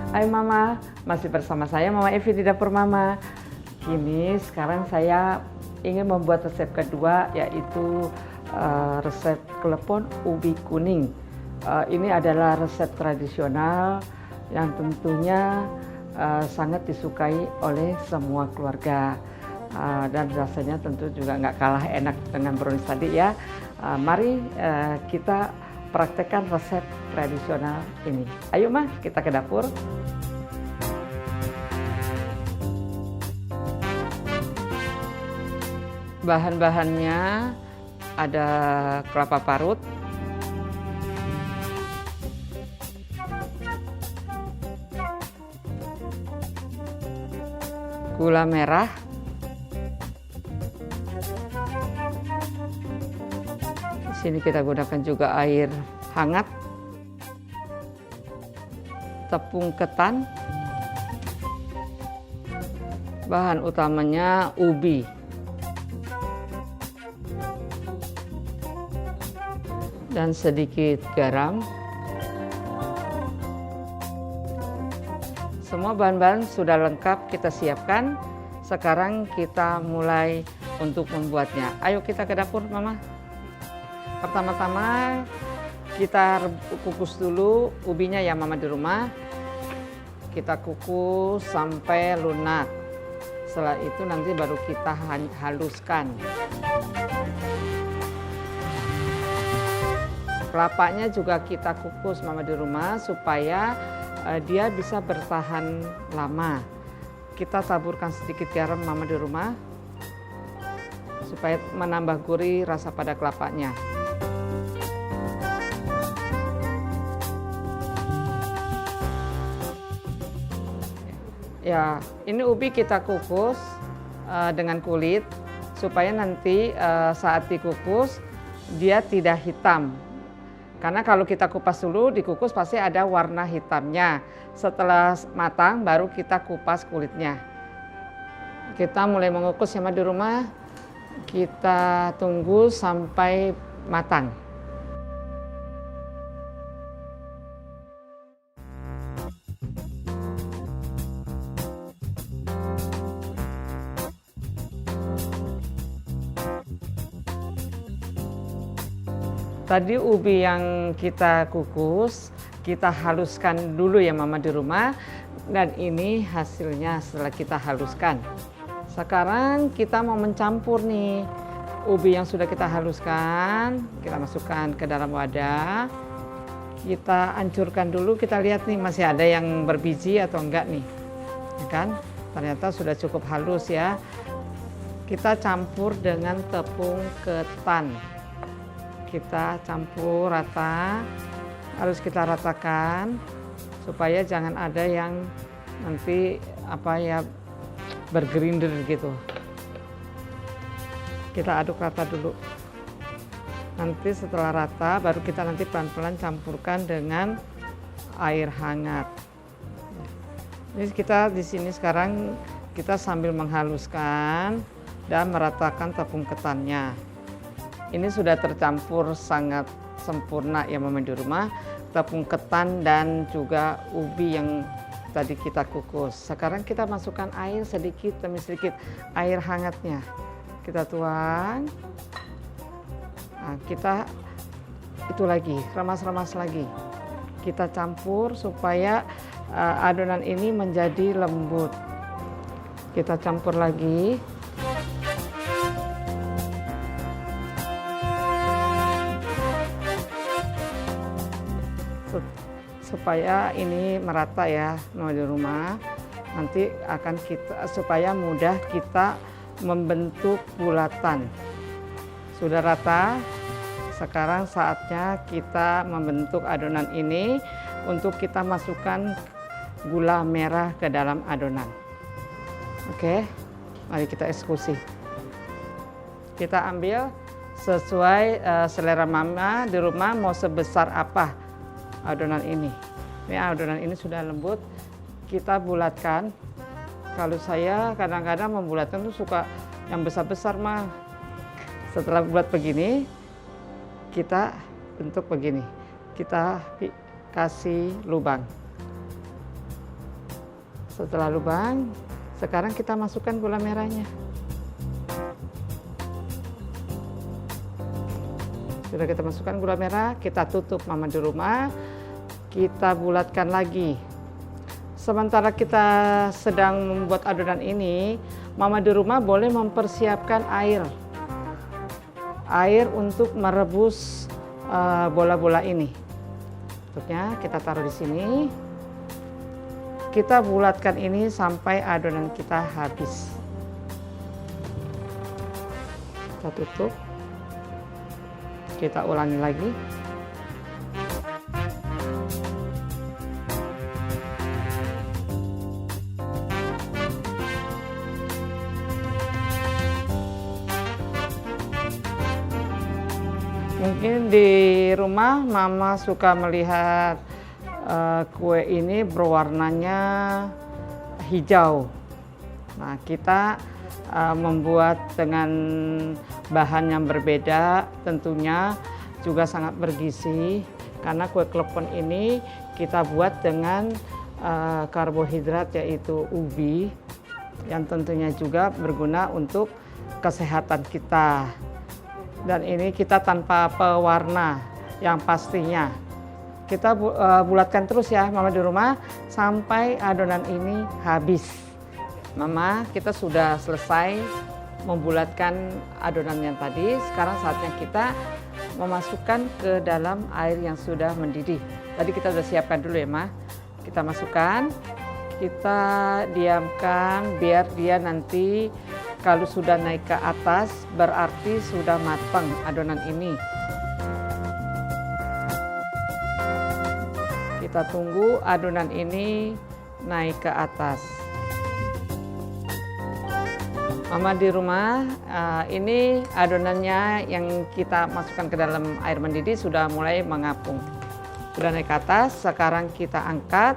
Hai Mama, masih bersama saya Mama Evi di dapur Mama. Kini sekarang saya ingin membuat resep kedua, yaitu resep klepon ubi kuning. Ini adalah resep tradisional yang tentunya sangat disukai oleh semua keluarga. Dan rasanya tentu juga nggak kalah enak dengan brownies tadi ya. Mari kita praktekkan resep tradisional ini. Ayo Ma, kita ke dapur. Bahan-bahannya ada kelapa parut, gula merah, di sini kita gunakan juga air hangat, tepung ketan, bahan utamanya ubi, dan sedikit garam. Semua bahan-bahan sudah lengkap kita siapkan. Sekarang kita mulai untuk membuatnya. Ayo kita ke dapur Mama. Pertama-tama kita kukus dulu ubinya ya Mama di rumah. Kita kukus sampai lunak. Setelah itu nanti baru kita haluskan. Kelapanya juga kita kukus Mama di rumah supaya dia bisa bertahan lama. Kita taburkan sedikit garam Mama di rumah supaya menambah gurih rasa pada kelapanya. Ya, ini ubi kita kukus dengan kulit supaya nanti saat dikukus dia tidak hitam. Karena kalau kita kupas dulu, dikukus pasti ada warna hitamnya. Setelah matang baru kita kupas kulitnya. Kita mulai mengukus sama di rumah, kita tunggu sampai matang. Tadi ubi yang kita kukus, kita haluskan dulu ya Mama di rumah. Dan ini hasilnya setelah kita haluskan. Sekarang kita mau mencampur nih ubi yang sudah kita haluskan. Kita masukkan ke dalam wadah. Kita hancurkan dulu, kita lihat nih masih ada yang berbiji atau enggak nih. Ya kan? Ternyata sudah cukup halus ya. Kita campur dengan tepung ketan. Kita campur rata, harus kita ratakan supaya jangan ada yang nanti bergerinder gitu. Kita aduk rata dulu. Nanti setelah rata baru kita nanti pelan-pelan campurkan dengan air hangat. Ini kita di sini sekarang kita sambil menghaluskan dan meratakan tepung ketannya. Ini sudah tercampur sangat sempurna ya Mama di rumah, tepung ketan dan juga ubi yang tadi kita kukus. Sekarang kita masukkan air sedikit demi sedikit, air hangatnya. Kita tuang. Nah, kita itu lagi, remas-remas lagi. Kita campur supaya adonan ini menjadi lembut. Kita campur lagi. Supaya ini merata ya Mama di rumah, nanti akan kita supaya mudah kita membentuk bulatan. Sudah rata, sekarang saatnya kita membentuk adonan ini untuk kita masukkan gula merah ke dalam adonan. Oke, mari kita eksekusi. Kita ambil sesuai selera Mama di rumah mau sebesar apa adonan ini. Ini adonan ini sudah lembut, kita bulatkan. Kalau saya kadang-kadang membulatkan tuh suka yang besar-besar mah. Setelah bulat begini, kita bentuk begini. Kita kasih lubang. Setelah lubang, sekarang kita masukkan gula merahnya. Sudah kita masukkan gula merah, kita tutup mama di rumah, kita bulatkan lagi. Sementara kita sedang membuat adonan ini, mama di rumah boleh mempersiapkan air untuk merebus bola-bola ini. Bentuknya kita taruh di sini. Kita bulatkan ini sampai adonan kita habis. Kita tutup. Kita ulangi lagi. Mungkin di rumah mama suka melihat kue ini berwarnanya hijau. Nah, kita membuat dengan bahan yang berbeda, tentunya juga sangat bergizi karena kue klepon ini kita buat dengan karbohidrat yaitu ubi yang tentunya juga berguna untuk kesehatan kita. Dan ini kita tanpa pewarna yang pastinya. Kita bulatkan terus ya mama di rumah sampai adonan ini habis. Mama, kita sudah selesai membulatkan adonan yang tadi. Sekarang saatnya kita memasukkan ke dalam air yang sudah mendidih. Tadi kita sudah siapkan dulu ya, Ma. Kita masukkan, kita diamkan biar dia nanti kalau sudah naik ke atas berarti sudah matang adonan ini. Kita tunggu adonan ini naik ke atas. Mama di rumah, ini adonannya yang kita masukkan ke dalam air mendidih sudah mulai mengapung. Sudah naik ke atas, sekarang kita angkat.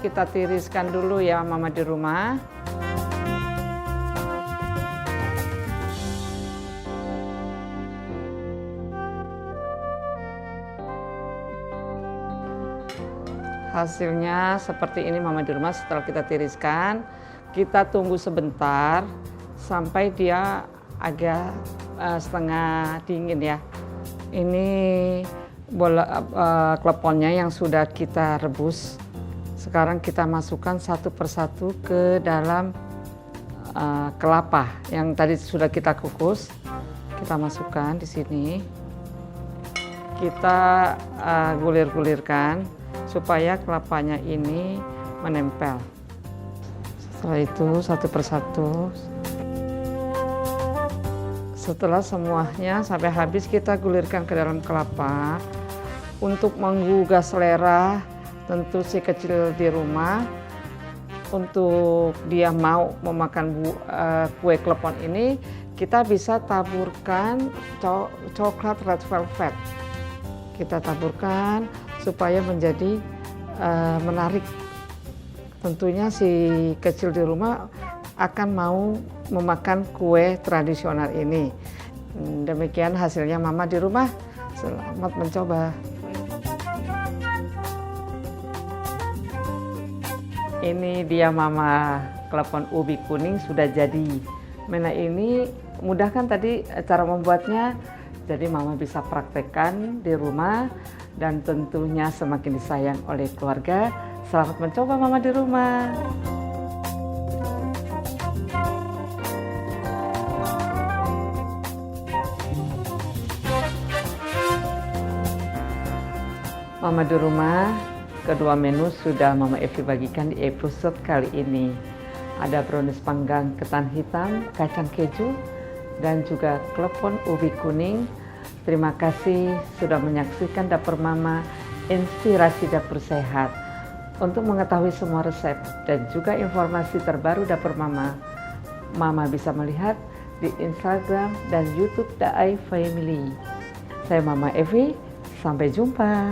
Kita tiriskan dulu ya mama di rumah. Hasilnya seperti ini mama di rumah setelah kita tiriskan. Kita tunggu sebentar sampai dia agak setengah dingin ya. Ini kleponnya yang sudah kita rebus. Sekarang kita masukkan satu persatu ke dalam kelapa yang tadi sudah kita kukus. Kita masukkan di sini. Kita gulir-gulirkan supaya kelapanya ini menempel. Setelah itu satu persatu. Setelah semuanya sampai habis kita gulirkan ke dalam kelapa untuk menggugah selera tentu si kecil di rumah. Untuk dia mau memakan kue klepon ini, kita bisa taburkan coklat red velvet. Kita taburkan supaya menjadi menarik. Tentunya si kecil di rumah akan mau memakan kue tradisional ini. Demikian hasilnya mama di rumah. Selamat mencoba. Ini dia mama klepon ubi kuning sudah jadi. Mena ini mudah kan tadi cara membuatnya. Jadi mama bisa praktekkan di rumah dan tentunya semakin disayang oleh keluarga. Selamat mencoba mama di rumah. Mama di rumah, kedua menu sudah Mama Evi bagikan di episode kali ini. Ada brownies panggang ketan hitam, kacang keju, dan juga klepon ubi kuning. Terima kasih sudah menyaksikan Dapur Mama, inspirasi dapur sehat. Untuk mengetahui semua resep dan juga informasi terbaru Dapur Mama, Mama bisa melihat di Instagram dan YouTube The Ai Family. Saya Mama Evi, sampai jumpa.